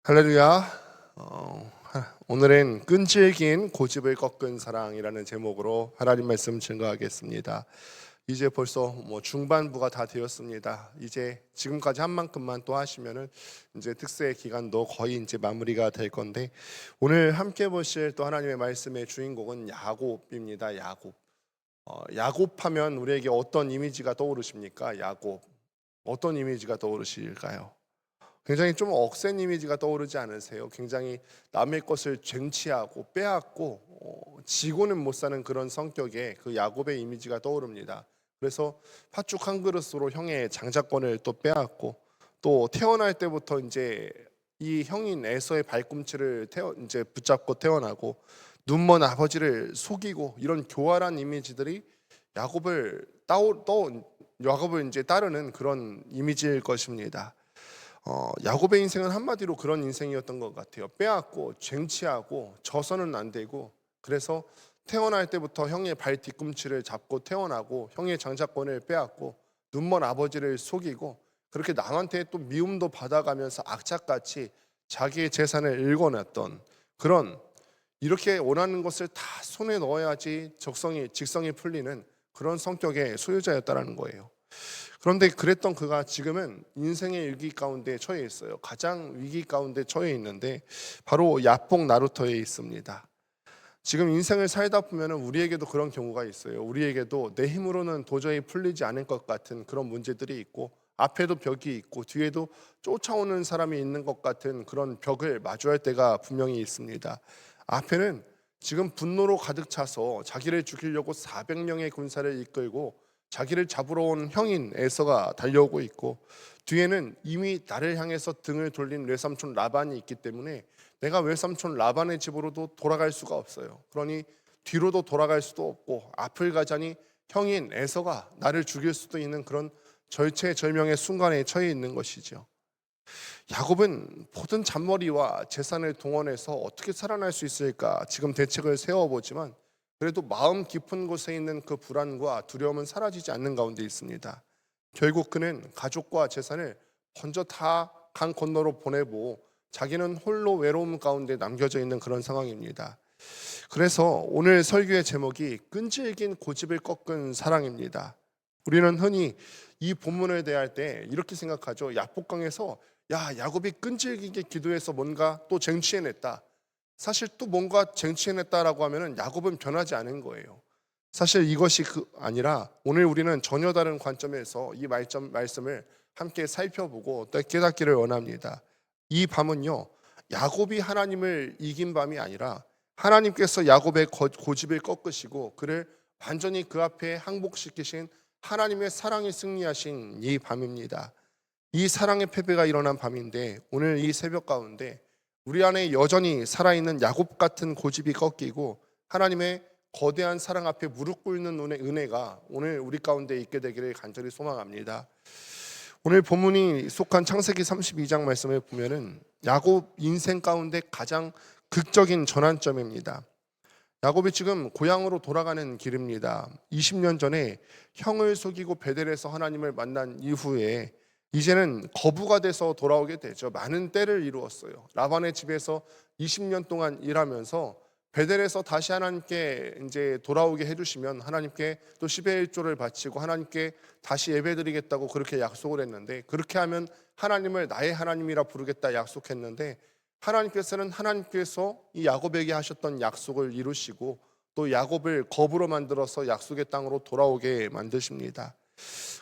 할렐루야. 오늘은 끈질긴 고집을 꺾은 사랑이라는 제목으로 하나님 말씀 증거하겠습니다. 이제 벌써 중반부가 다 되었습니다. 이제 지금까지 한 만큼만 또 하시면은 이제 특세 기간도 거의 이제 마무리가 될 건데, 오늘 함께 보실 또 하나님의 말씀의 주인공은 야곱입니다. 야곱. 야곱하면 우리에게 어떤 이미지가 떠오르십니까? 야곱. 어떤 이미지가 떠오르실까요? 굉장히 좀 억센 이미지가 떠오르지 않으세요? 굉장히 남의 것을 쟁취하고 빼앗고 지고는 못 사는 그런 성격의 그 야곱의 이미지가 떠오릅니다. 그래서 팥죽 한 그릇으로 형의 장자권을 또 빼앗고, 또 태어날 때부터 이제 이 형인 에서의 발꿈치를 이제 붙잡고 태어나고, 눈먼 아버지를 속이고, 이런 교활한 이미지들이 야곱을 야곱을 이제 따르는 그런 이미지일 것입니다. 야곱의 인생은 한마디로 그런 인생이었던 것 같아요. 빼앗고 쟁취하고 져서는 안 되고, 그래서 태어날 때부터 형의 발 뒤꿈치를 잡고 태어나고, 형의 장자권을 빼앗고, 눈먼 아버지를 속이고, 그렇게 남한테 또 미움도 받아가면서 악착같이 자기의 재산을 일궈냈던 그런, 이렇게 원하는 것을 다 손에 넣어야지 직성이 풀리는 그런 성격의 소유자였다라는 거예요. 그런데 그랬던 그가 지금은 인생의 위기 가운데 처해 있어요. 가장 위기 가운데 처해 있는데 바로 야폭 나루터에 있습니다. 지금 인생을 살다 보면 우리에게도 그런 경우가 있어요. 우리에게도 내 힘으로는 도저히 풀리지 않을 것 같은 그런 문제들이 있고, 앞에도 벽이 있고 뒤에도 쫓아오는 사람이 있는 것 같은 그런 벽을 마주할 때가 분명히 있습니다. 앞에는 지금 분노로 가득 차서 자기를 죽이려고 400명의 군사를 이끌고 자기를 잡으러 온 형인 에서가 달려오고 있고, 뒤에는 이미 나를 향해서 등을 돌린 외삼촌 라반이 있기 때문에 내가 외삼촌 라반의 집으로도 돌아갈 수가 없어요. 그러니 뒤로도 돌아갈 수도 없고, 앞을 가자니 형인 에서가 나를 죽일 수도 있는 그런 절체절명의 순간에 처해 있는 것이죠. 야곱은 모든 잔머리와 재산을 동원해서 어떻게 살아날 수 있을까 지금 대책을 세워보지만, 그래도 마음 깊은 곳에 있는 그 불안과 두려움은 사라지지 않는 가운데 있습니다. 결국 그는 가족과 재산을 먼저 다 강 건너로 보내고 자기는 홀로 외로움 가운데 남겨져 있는 그런 상황입니다. 그래서 오늘 설교의 제목이 끈질긴 고집을 꺾은 사랑입니다. 우리는 흔히 이 본문을 대할 때 이렇게 생각하죠. 야복강에서 야곱이 끈질기게 기도해서 뭔가 또 쟁취해냈다. 사실 또 뭔가 쟁취해냈다라고 하면은 야곱은 변하지 않은 거예요. 사실 이것이 아니라 오늘 우리는 전혀 다른 관점에서 이 말씀을 함께 살펴보고 또 깨닫기를 원합니다. 이 밤은요, 야곱이 하나님을 이긴 밤이 아니라 하나님께서 야곱의 고집을 꺾으시고 그를 완전히 그 앞에 항복시키신 하나님의 사랑이 승리하신 이 밤입니다. 이 사랑의 패배가 일어난 밤인데, 오늘 이 새벽 가운데 우리 안에 여전히 살아있는 야곱 같은 고집이 꺾이고 하나님의 거대한 사랑 앞에 무릎 꿇는 은혜가 오늘 우리 가운데 있게 되기를 간절히 소망합니다. 오늘 본문이 속한 창세기 32장 말씀을 보면은 야곱 인생 가운데 가장 극적인 전환점입니다. 야곱이 지금 고향으로 돌아가는 길입니다. 20년 전에 형을 속이고 베델에서 하나님을 만난 이후에 이제는 거부가 돼서 돌아오게 되죠. 많은 때를 이루었어요. 라반의 집에서 20년 동안 일하면서 베델에서 다시 하나님께 이제 돌아오게 해주시면 하나님께 또 10의 1조를 바치고 하나님께 다시 예배드리겠다고 그렇게 약속을 했는데, 그렇게 하면 하나님을 나의 하나님이라 부르겠다 약속했는데, 하나님께서 이 야곱에게 하셨던 약속을 이루시고 또 야곱을 거부로 만들어서 약속의 땅으로 돌아오게 만드십니다.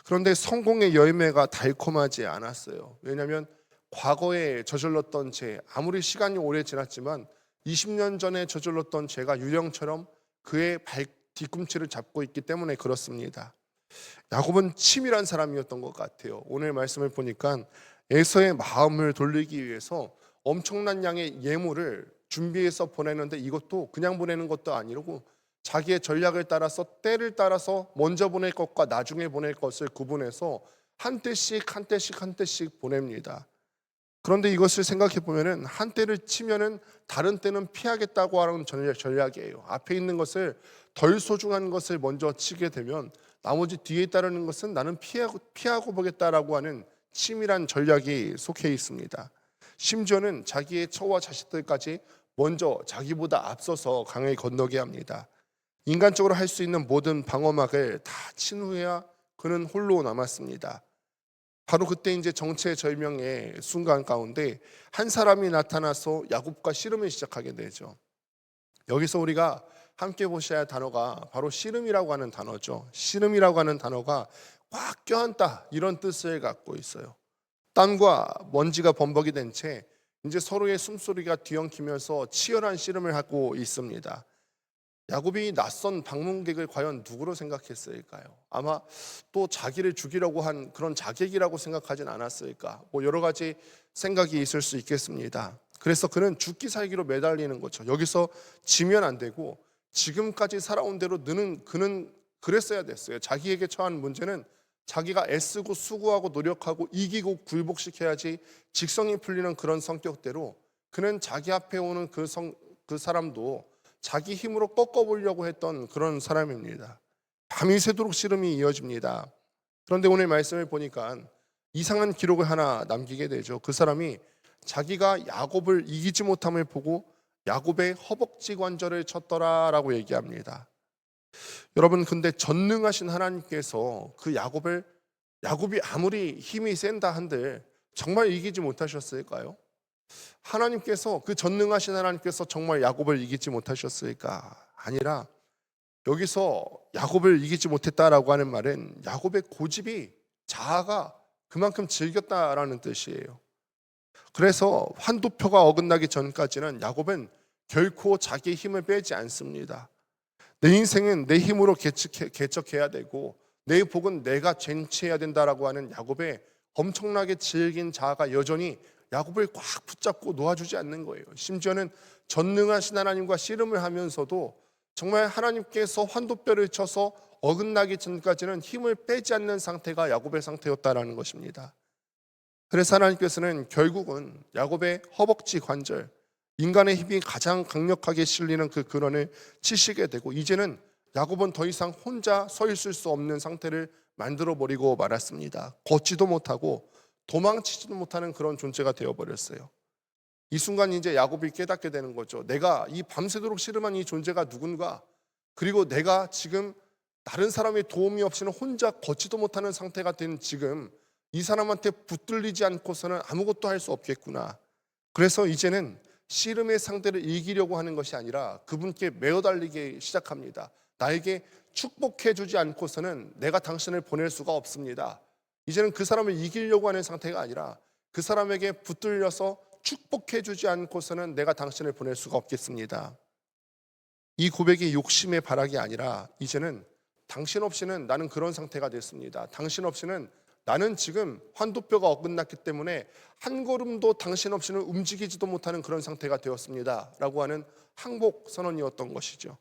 그런데 성공의 열매가 달콤하지 않았어요. 왜냐하면 과거에 저질렀던 죄, 아무리 시간이 오래 지났지만 20년 전에 저질렀던 죄가 유령처럼 그의 발 뒤꿈치를 잡고 있기 때문에 그렇습니다. 야곱은 치밀한 사람이었던 것 같아요. 오늘 말씀을 보니까 에서의 마음을 돌리기 위해서 엄청난 양의 예물을 준비해서 보내는데, 이것도 그냥 보내는 것도 아니고 자기의 전략을 따라서 때를 따라서 먼저 보낼 것과 나중에 보낼 것을 구분해서 한 때씩 한 때씩 한 때씩 보냅니다. 그런데 이것을 생각해 보면은 한 때를 치면은 다른 때는 피하겠다고 하는 전략이에요. 앞에 있는 것을, 덜 소중한 것을 먼저 치게 되면 나머지 뒤에 따르는 것은 나는 피하고 보겠다라고 하는 치밀한 전략이 속해 있습니다. 심지어는 자기의 처와 자식들까지 먼저 자기보다 앞서서 강을 건너게 합니다. 인간적으로 할 수 있는 모든 방어막을 다 친 후에야 그는 홀로 남았습니다. 바로 그때 이제 정체절명의 순간 가운데 한 사람이 나타나서 야곱과 씨름을 시작하게 되죠. 여기서 우리가 함께 보셔야 할 단어가 바로 씨름이라고 하는 단어죠. 씨름이라고 하는 단어가 꽉 껴안다 이런 뜻을 갖고 있어요. 땀과 먼지가 범벅이 된 채 이제 서로의 숨소리가 뒤엉키면서 치열한 씨름을 하고 있습니다. 야곱이 낯선 방문객을 과연 누구로 생각했을까요? 아마 또 자기를 죽이려고 한 그런 자객이라고 생각하진 않았을까? 뭐 여러 가지 생각이 있을 수 있겠습니다. 그래서 그는 죽기 살기로 매달리는 거죠. 여기서 지면 안 되고 지금까지 살아온 대로 그는 그랬어야 됐어요. 자기에게 처한 문제는 자기가 애쓰고 수고하고 노력하고 이기고 굴복시켜야지 직성이 풀리는 그런 성격대로 그는 자기 앞에 오는 그 사람도 자기 힘으로 꺾어보려고 했던 그런 사람입니다. 밤이 새도록 씨름이 이어집니다. 그런데 오늘 말씀을 보니까 이상한 기록을 하나 남기게 되죠. 그 사람이 자기가 야곱을 이기지 못함을 보고 야곱의 허벅지 관절을 쳤더라라고 얘기합니다. 여러분, 근데 전능하신 하나님께서 그 야곱이 아무리 힘이 센다 한들 정말 이기지 못하셨을까요? 하나님께서, 그 전능하신 하나님께서 정말 야곱을 이기지 못하셨을까? 아니라 여기서 야곱을 이기지 못했다라고 하는 말은 야곱의 고집이, 자아가 그만큼 즐겼다라는 뜻이에요. 그래서 환도표가 어긋나기 전까지는 야곱은 결코 자기의 힘을 빼지 않습니다. 내 인생은 내 힘으로 개척해야 되고 내 복은 내가 쟁취해야 된다라고 하는 야곱의 엄청나게 질긴 자아가 여전히 야곱을 꽉 붙잡고 놓아주지 않는 거예요. 심지어는 전능하신 하나님과 씨름을 하면서도 정말 하나님께서 환도뼈를 쳐서 어긋나기 전까지는 힘을 빼지 않는 상태가 야곱의 상태였다라는 것입니다. 그래서 하나님께서는 결국은 야곱의 허벅지 관절, 인간의 힘이 가장 강력하게 실리는 그 근원을 치시게 되고 이제는 야곱은 더 이상 혼자 서 있을 수 없는 상태를 만들어버리고 말았습니다. 걷지도 못하고 도망치지도 못하는 그런 존재가 되어버렸어요. 이 순간 이제 야곱이 깨닫게 되는 거죠. 내가 이 밤새도록 씨름한 이 존재가 누군가, 그리고 내가 지금 다른 사람의 도움이 없이는 혼자 걷지도 못하는 상태가 된 지금 이 사람한테 붙들리지 않고서는 아무것도 할 수 없겠구나. 그래서 이제는 씨름의 상대를 이기려고 하는 것이 아니라 그분께 메어달리기 시작합니다. 나에게 축복해 주지 않고서는 내가 당신을 보낼 수가 없습니다. 이제는 그 사람을 이기려고 하는 상태가 아니라 그 사람에게 붙들려서 축복해 주지 않고서는 내가 당신을 보낼 수가 없겠습니다. 이 고백이 욕심의 발악이 아니라 이제는 당신 없이는 나는 그런 상태가 됐습니다. 당신 없이는 나는 지금 환도뼈가 어긋났기 때문에 한 걸음도 당신 없이는 움직이지도 못하는 그런 상태가 되었습니다 라고 하는 항복 선언이었던 것이죠.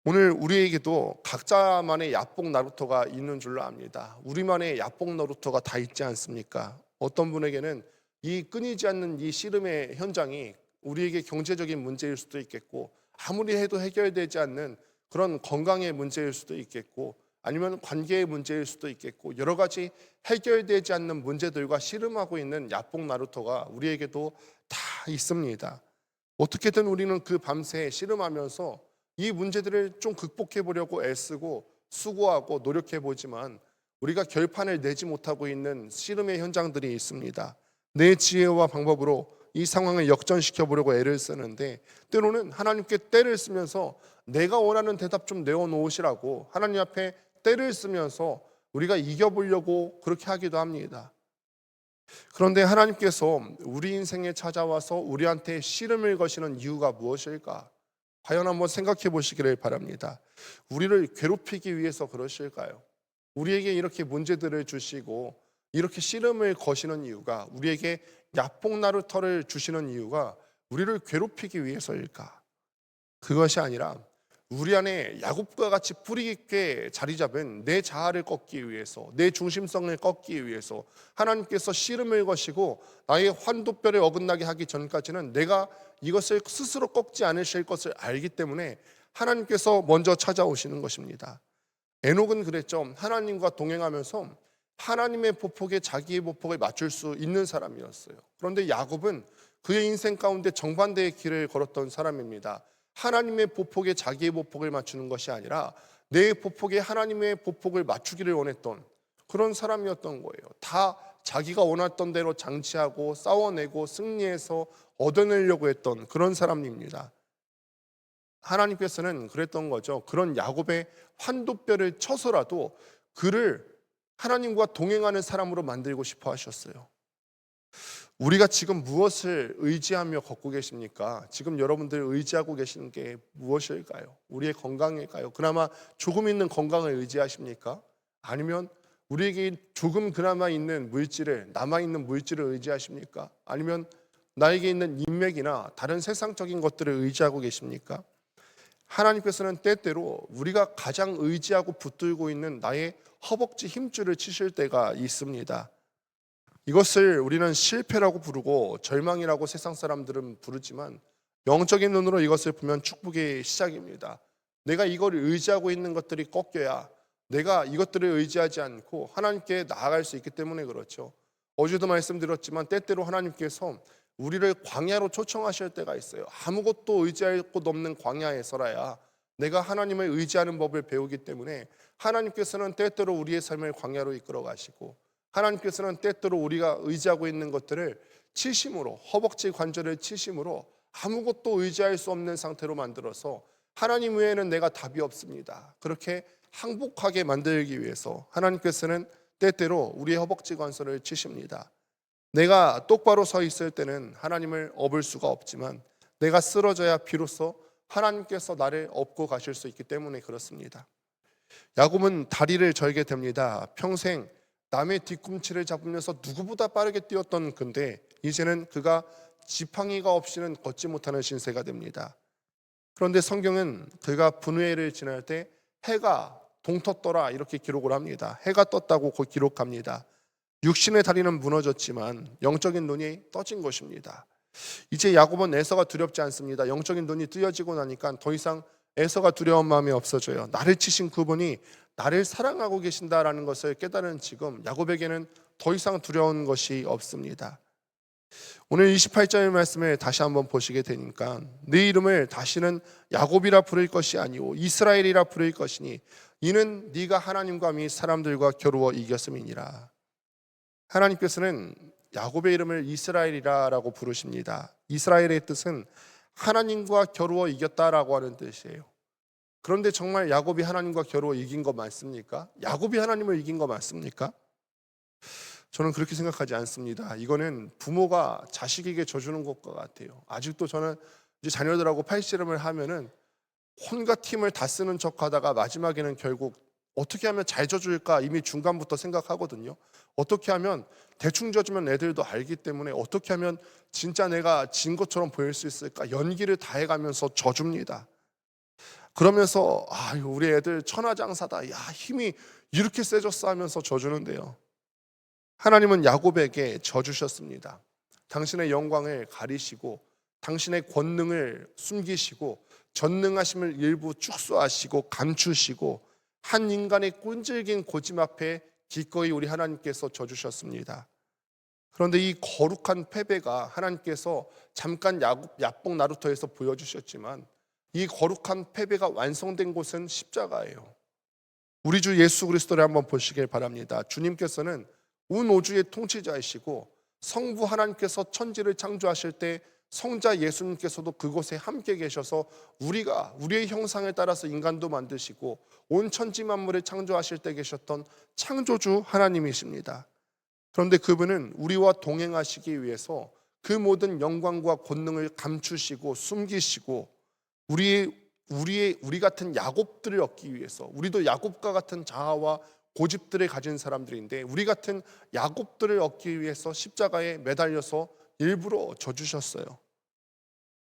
오늘 우리에게도 각자만의 야복 나루터가 있는 줄로 압니다. 우리만의 야복 나루터가 다 있지 않습니까? 어떤 분에게는 이 끊이지 않는 이 씨름의 현장이 우리에게 경제적인 문제일 수도 있겠고, 아무리 해도 해결되지 않는 그런 건강의 문제일 수도 있겠고, 아니면 관계의 문제일 수도 있겠고, 여러 가지 해결되지 않는 문제들과 씨름하고 있는 야복 나루터가 우리에게도 다 있습니다. 어떻게든 우리는 그 밤새 씨름하면서 이 문제들을 좀 극복해 보려고 애쓰고 수고하고 노력해 보지만 우리가 결판을 내지 못하고 있는 씨름의 현장들이 있습니다. 내 지혜와 방법으로 이 상황을 역전시켜 보려고 애를 쓰는데 때로는 하나님께 때를 쓰면서 내가 원하는 대답 좀 내어놓으시라고 하나님 앞에 때를 쓰면서 우리가 이겨보려고 그렇게 하기도 합니다. 그런데 하나님께서 우리 인생에 찾아와서 우리한테 씨름을 거시는 이유가 무엇일까? 과연 한번 생각해 보시기를 바랍니다. 우리를 괴롭히기 위해서 그러실까요? 우리에게 이렇게 문제들을 주시고 이렇게 씨름을 거시는 이유가, 우리에게 야복나루터를 주시는 이유가 우리를 괴롭히기 위해서일까? 그것이 아니라 우리 안에 야곱과 같이 뿌리 깊게 자리 잡은 내 자아를 꺾기 위해서, 내 중심성을 꺾기 위해서 하나님께서 씨름을 거시고 나의 환도뼈를 어긋나게 하기 전까지는 내가 이것을 스스로 꺾지 않으실 것을 알기 때문에 하나님께서 먼저 찾아오시는 것입니다. 에녹은 그랬죠. 하나님과 동행하면서 하나님의 보폭에 자기의 보폭을 맞출 수 있는 사람이었어요. 그런데 야곱은 그의 인생 가운데 정반대의 길을 걸었던 사람입니다. 하나님의 보폭에 자기의 보폭을 맞추는 것이 아니라 내 보폭에 하나님의 보폭을 맞추기를 원했던 그런 사람이었던 거예요. 다 자기가 원했던 대로 장치하고 싸워내고 승리해서 얻어내려고 했던 그런 사람입니다. 하나님께서는 그랬던 거죠. 그런 야곱의 환도뼈를 쳐서라도 그를 하나님과 동행하는 사람으로 만들고 싶어 하셨어요. 우리가 지금 무엇을 의지하며 걷고 계십니까? 지금 여러분들 의지하고 계시는 게 무엇일까요? 우리의 건강일까요? 그나마 조금 있는 건강을 의지하십니까? 아니면 우리에게 조금 그나마 있는 물질을, 남아있는 물질을 의지하십니까? 아니면 나에게 있는 인맥이나 다른 세상적인 것들을 의지하고 계십니까? 하나님께서는 때때로 우리가 가장 의지하고 붙들고 있는 나의 허벅지 힘줄을 치실 때가 있습니다. 이것을 우리는 실패라고 부르고 절망이라고 세상 사람들은 부르지만 영적인 눈으로 이것을 보면 축복의 시작입니다. 내가 이걸 의지하고 있는 것들이 꺾여야 내가 이것들을 의지하지 않고 하나님께 나아갈 수 있기 때문에 그렇죠. 어제도 말씀드렸지만 때때로 하나님께서 우리를 광야로 초청하실 때가 있어요. 아무것도 의지할 곳 없는 광야에서라야 내가 하나님을 의지하는 법을 배우기 때문에 하나님께서는 때때로 우리의 삶을 광야로 이끌어 가시고 하나님께서는 때때로 우리가 의지하고 있는 것들을 치심으로, 허벅지 관절을 치심으로 아무것도 의지할 수 없는 상태로 만들어서 하나님 외에는 내가 답이 없습니다. 그렇게 항복하게 만들기 위해서 하나님께서는 때때로 우리의 허벅지 관절을 치십니다. 내가 똑바로 서 있을 때는 하나님을 업을 수가 없지만 내가 쓰러져야 비로소 하나님께서 나를 업고 가실 수 있기 때문에 그렇습니다. 야곱은 다리를 절게 됩니다. 평생 남의 뒤꿈치를 잡으면서 누구보다 빠르게 뛰었던 그인데 이제는 그가 지팡이가 없이는 걷지 못하는 신세가 됩니다. 그런데 성경은 그가 분회를 지날 때 해가 동텄더라 이렇게 기록을 합니다. 해가 떴다고 기록합니다. 육신의 다리는 무너졌지만 영적인 눈이 떠진 것입니다. 이제 야곱은 에서가 두렵지 않습니다. 영적인 눈이 뜨여지고 나니까 더 이상 에서가 두려운 마음이 없어져요. 나를 치신 그분이 나를 사랑하고 계신다라는 것을 깨달은 지금 야곱에게는 더 이상 두려운 것이 없습니다. 오늘 28절의 말씀을 다시 한번 보시게 되니까 네 이름을 다시는 야곱이라 부를 것이 아니오 이스라엘이라 부를 것이니 이는 네가 하나님과 및 사람들과 겨루어 이겼음이니라. 하나님께서는 야곱의 이름을 이스라엘이라고 부르십니다. 이스라엘의 뜻은 하나님과 겨루어 이겼다라고 하는 뜻이에요. 그런데 정말 야곱이 하나님과 겨루어 이긴 거 맞습니까? 야곱이 하나님을 이긴 거 맞습니까? 저는 그렇게 생각하지 않습니다. 이거는 부모가 자식에게 져주는 것과 같아요. 아직도 저는 이제 자녀들하고 팔씨름을 하면은 혼과 팀을 다 쓰는 척하다가 마지막에는 결국 어떻게 하면 잘 져줄까 이미 중간부터 생각하거든요. 어떻게 하면 대충 져주면 애들도 알기 때문에 어떻게 하면 진짜 내가 진 것처럼 보일 수 있을까 연기를 다 해가면서 져줍니다. 그러면서 우리 애들 천하장사다. 야 힘이 이렇게 세졌어 하면서 져주는데요. 하나님은 야곱에게 져주셨습니다. 당신의 영광을 가리시고 당신의 권능을 숨기시고 전능하심을 일부 축소하시고 감추시고 한 인간의 끈질긴 고집 앞에 기꺼이 우리 하나님께서 져주셨습니다. 그런데 이 거룩한 패배가 하나님께서 잠깐 야복 나루터에서 보여주셨지만 이 거룩한 패배가 완성된 곳은 십자가예요. 우리 주 예수 그리스도를 한번 보시길 바랍니다. 주님께서는 온 우주의 통치자이시고 성부 하나님께서 천지를 창조하실 때 성자 예수님께서도 그곳에 함께 계셔서 우리의 형상을 따라서 인간도 만드시고 온 천지 만물을 창조하실 때 계셨던 창조주 하나님이십니다. 그런데 그분은 우리와 동행하시기 위해서 그 모든 영광과 권능을 감추시고 숨기시고 우리 같은 야곱들을 얻기 위해서 우리도 야곱과 같은 자아와 고집들을 가진 사람들인데 우리 같은 야곱들을 얻기 위해서 십자가에 매달려서 일부러 져주셨어요.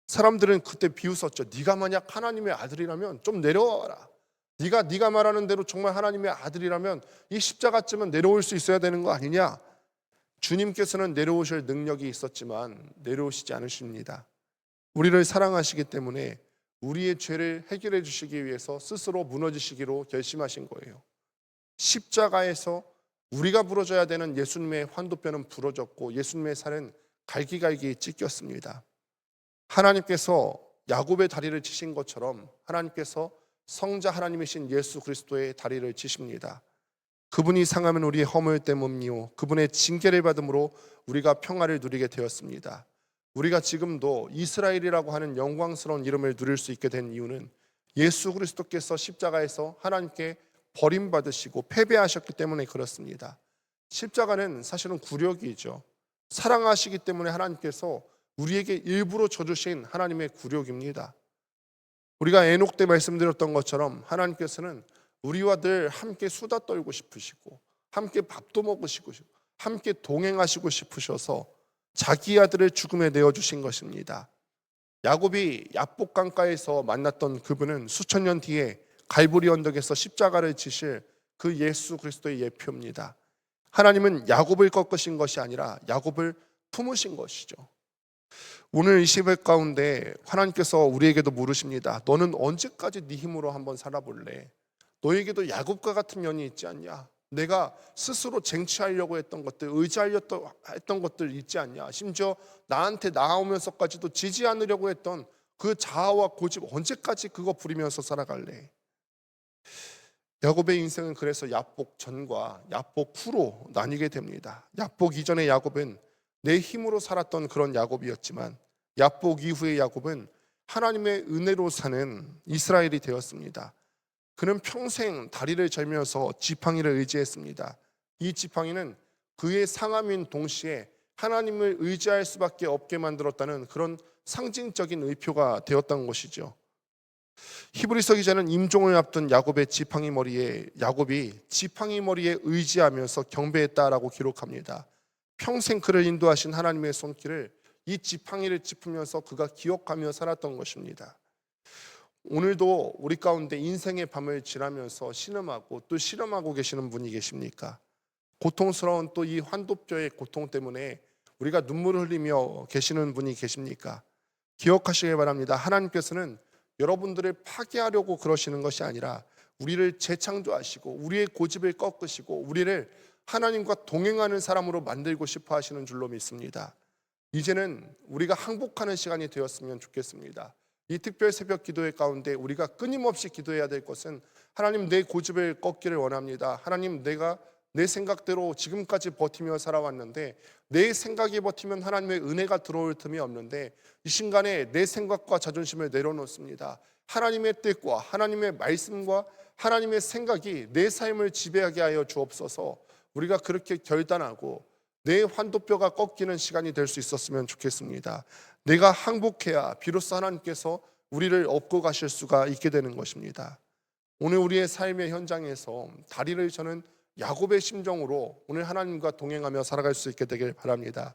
사람들은 그때 비웃었죠. 네가 만약 하나님의 아들이라면 좀 내려와라. 네가 말하는 대로 정말 하나님의 아들이라면 이 십자가쯤은 내려올 수 있어야 되는 거 아니냐. 주님께서는 내려오실 능력이 있었지만 내려오시지 않으십니다. 우리를 사랑하시기 때문에 우리의 죄를 해결해 주시기 위해서 스스로 무너지시기로 결심하신 거예요. 십자가에서 우리가 부러져야 되는 예수님의 환도뼈는 부러졌고 예수님의 살은 갈기갈기 찢겼습니다. 하나님께서 야곱의 다리를 치신 것처럼 하나님께서 성자 하나님이신 예수 그리스도의 다리를 치십니다. 그분이 상하면 우리의 허물 때문이요 그분의 징계를 받음으로 우리가 평화를 누리게 되었습니다. 우리가 지금도 이스라엘이라고 하는 영광스러운 이름을 누릴 수 있게 된 이유는 예수 그리스도께서 십자가에서 하나님께 버림받으시고 패배하셨기 때문에 그렇습니다. 십자가는 사실은 굴욕이죠. 사랑하시기 때문에 하나님께서 우리에게 일부러 져주신 하나님의 굴욕입니다. 우리가 에녹 때 말씀드렸던 것처럼 하나님께서는 우리와 늘 함께 수다 떨고 싶으시고 함께 밥도 먹으시고 함께 동행하시고 싶으셔서 자기 아들을 죽음에 내어주신 것입니다. 야곱이 야복 강가에서 만났던 그분은 수천 년 뒤에 갈보리 언덕에서 십자가를 지실 그 예수 그리스도의 예표입니다. 하나님은 야곱을 꺾으신 것이 아니라 야곱을 품으신 것이죠. 오늘 이 시백 가운데 하나님께서 우리에게도 물으십니다. 너는 언제까지 네 힘으로 한번 살아볼래? 너에게도 야곱과 같은 면이 있지 않냐? 내가 스스로 쟁취하려고 했던 것들, 의지하려고 했던 것들 있지 않냐? 심지어 나한테 나오면서까지도 지지 않으려고 했던 그 자아와 고집 언제까지 그거 부리면서 살아갈래? 야곱의 인생은 그래서 야복 전과 야복 후로 나뉘게 됩니다. 야복 이전의 야곱은 내 힘으로 살았던 그런 야곱이었지만 야복 이후의 야곱은 하나님의 은혜로 사는 이스라엘이 되었습니다. 그는 평생 다리를 절면서 지팡이를 의지했습니다. 이 지팡이는 그의 상함인 동시에 하나님을 의지할 수밖에 없게 만들었다는 그런 상징적인 의표가 되었던 것이죠. 히브리서 기자는 임종을 앞둔 야곱이 지팡이 머리에 의지하면서 경배했다라고 기록합니다. 평생 그를 인도하신 하나님의 손길을 이 지팡이를 짚으면서 그가 기억하며 살았던 것입니다. 오늘도 우리 가운데 인생의 밤을 지나면서 신음하고 또 실험하고 계시는 분이 계십니까? 고통스러운 또 이 환도뼈의 고통 때문에 우리가 눈물을 흘리며 계시는 분이 계십니까? 기억하시길 바랍니다. 하나님께서는 여러분들을 파괴하려고 그러시는 것이 아니라 우리를 재창조하시고 우리의 고집을 꺾으시고 우리를 하나님과 동행하는 사람으로 만들고 싶어 하시는 줄로 믿습니다. 이제는 우리가 항복하는 시간이 되었으면 좋겠습니다. 이 특별 새벽 기도회 가운데 우리가 끊임없이 기도해야 될 것은 하나님 내 고집을 꺾기를 원합니다. 하나님 내가 내 생각대로 지금까지 버티며 살아왔는데 내 생각이 버티면 하나님의 은혜가 들어올 틈이 없는데 이 순간에 내 생각과 자존심을 내려놓습니다. 하나님의 뜻과 하나님의 말씀과 하나님의 생각이 내 삶을 지배하게 하여 주옵소서. 우리가 그렇게 결단하고 내 환도뼈가 꺾이는 시간이 될 수 있었으면 좋겠습니다. 내가 항복해야 비로소 하나님께서 우리를 업고 가실 수가 있게 되는 것입니다. 오늘 우리의 삶의 현장에서 다리를 저는 야곱의 심정으로 오늘 하나님과 동행하며 살아갈 수 있게 되길 바랍니다.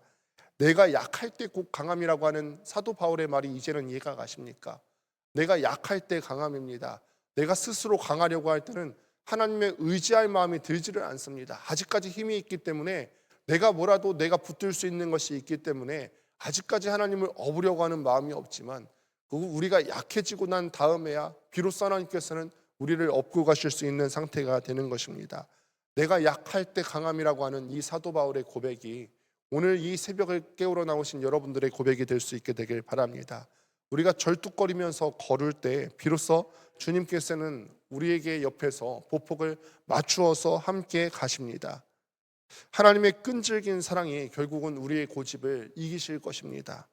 내가 약할 때 곧 강함이라고 하는 사도 바울의 말이 이제는 이해가 가십니까? 내가 약할 때 강함입니다. 내가 스스로 강하려고 할 때는 하나님의 의지할 마음이 들지를 않습니다. 아직까지 힘이 있기 때문에 내가 뭐라도 내가 붙들 수 있는 것이 있기 때문에 아직까지 하나님을 업으려고 하는 마음이 없지만 우리가 약해지고 난 다음에야 비로소 하나님께서는 우리를 업고 가실 수 있는 상태가 되는 것입니다. 내가 약할 때 강함이라고 하는 이 사도 바울의 고백이 오늘 이 새벽을 깨우러 나오신 여러분들의 고백이 될 수 있게 되길 바랍니다. 우리가 절뚝거리면서 걸을 때 비로소 주님께서는 우리에게 옆에서 보폭을 맞추어서 함께 가십니다. 하나님의 끈질긴 사랑이 결국은 우리의 고집을 이기실 것입니다.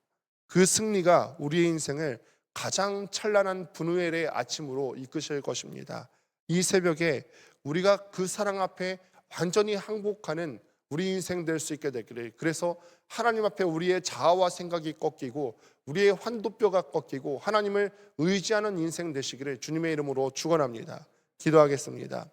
그 승리가 우리의 인생을 가장 찬란한 분우엘의 아침으로 이끄실 것입니다. 이 새벽에 우리가 그 사랑 앞에 완전히 항복하는 우리 인생 될 수 있게 되기를, 그래서 하나님 앞에 우리의 자아와 생각이 꺾이고 우리의 환도뼈가 꺾이고 하나님을 의지하는 인생 되시기를 주님의 이름으로 축원합니다. 기도하겠습니다.